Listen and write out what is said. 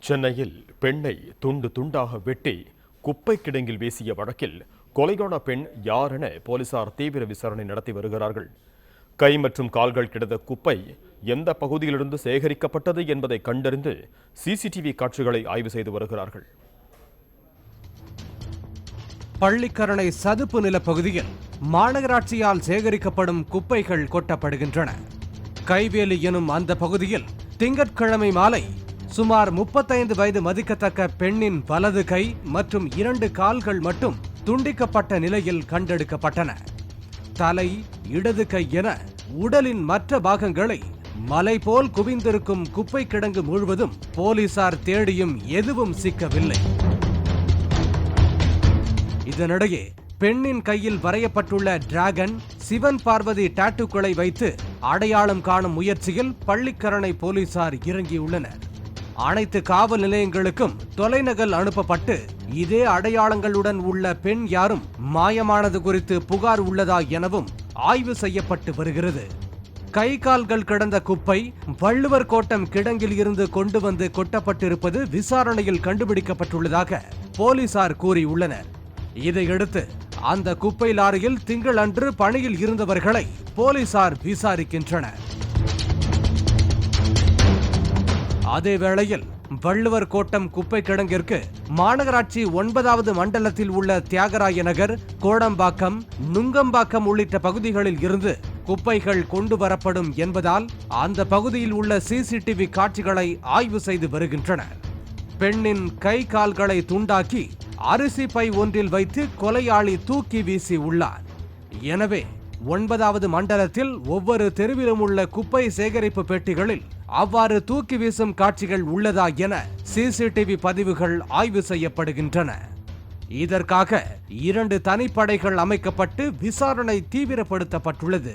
சென்னையில் பெண்ணை துண்டு துண்டாக வெட்டி குப்பை கிடங்கில் வீசிய வழக்கில் கொலையான பெண் யார் என போலீசார் தீவிர விசாரணை நடத்தி வருகிறார்கள். கை மற்றும் கால்கள் கிடந்த குப்பை எந்த பகுதியிலிருந்து சேகரிக்கப்பட்டது என்பதை கண்டறிந்து சிசிடிவி காட்சிகளை ஆய்வு செய்து வருகிறார்கள். பள்ளிக்கரணை சதுப்பு நில பகுதியில் மாநகராட்சியால் சேகரிக்கப்படும் குப்பைகள் கொட்டப்படுகின்றன. கைவேலி எனும் அந்த பகுதியில் திங்கட்கிழமை மாலை சுமார் 35 வயது மதிக்கத்தக்க பெண்ணின் வலது கை மற்றும் 2 கால்கள் மட்டும் துண்டிக்கப்பட்ட நிலையில் கண்டெடுக்கப்பட்டன. தலை, இடது கை என உடலின் மற்ற பாகங்களை மலை போல் குவிந்திருக்கும் குப்பை கிடங்கு முழுவதும் போலீசார் தேடியும் எதுவும் சிக்கவில்லை. இதனிடையே பெண்ணின் கையில் வரையப்பட்டுள்ள டிராகன், சிவன் பார்வதி டாட்டூக்களை வைத்து அடையாளம் காணும் முயற்சியில் பள்ளிக்கரணை போலீசார் இறங்கியுள்ளனர். அனைத்து காவல் நிலையங்களுக்கும் தொலைநகல் அனுப்பப்பட்டு இதே அடையாளங்களுடன் உள்ள பெண் யாரும் மாயமானது குறித்து புகார் உள்ளதா எனவும் ஆய்வு செய்யப்பட்டு வருகிறது. கை கால்கள் கிடந்த குப்பை வள்ளுவர் கோட்டம் கிடங்கில் இருந்து கொண்டு வந்து கொட்டப்பட்டிருப்பது விசாரணையில் கண்டுபிடிக்கப்பட்டுள்ளதாக போலீசார் கூறியுள்ளனர். இதையடுத்து அந்த குப்பை லாரியில் திங்களன்று பணியில் இருந்தவர்களை போலீசார் விசாரிக்கின்றனர். அதே வேளையில் வள்ளுவர் கோட்டம் குப்பை கிடங்கிற்கு மாநகராட்சி 9வது மண்டலத்தில் உள்ள தியாகராய நகர், கோடம்பாக்கம், நுங்கம்பாக்கம் உள்ளிட்ட பகுதிகளில் இருந்து குப்பைகள் கொண்டு வரப்படும் என்பதால் அந்த பகுதியில் உள்ள சிசிடிவி காட்சிகளை ஆய்வு செய்து வருகின்றனர். பெண்ணின் கை கால்களை துண்டாக்கி அரிசி பை ஒன்றில் வைத்து கொலையாளி தூக்கி வீசி உள்ளார். எனவே 9வது மண்டலத்தில் ஒவ்வொரு தெருவிலும் உள்ள குப்பை சேகரிப்பு பெட்டிகளில் அவ்வாறு தூக்கி வீசும் காட்சிகள் உள்ளதா என சிசிடிவி பதிவுகள் ஆய்வு செய்யப்படுகின்றன. இதற்காக 2 தனிப்படைகள் அமைக்கப்பட்டு விசாரணை தீவிரப்படுத்தப்பட்டுள்ளது.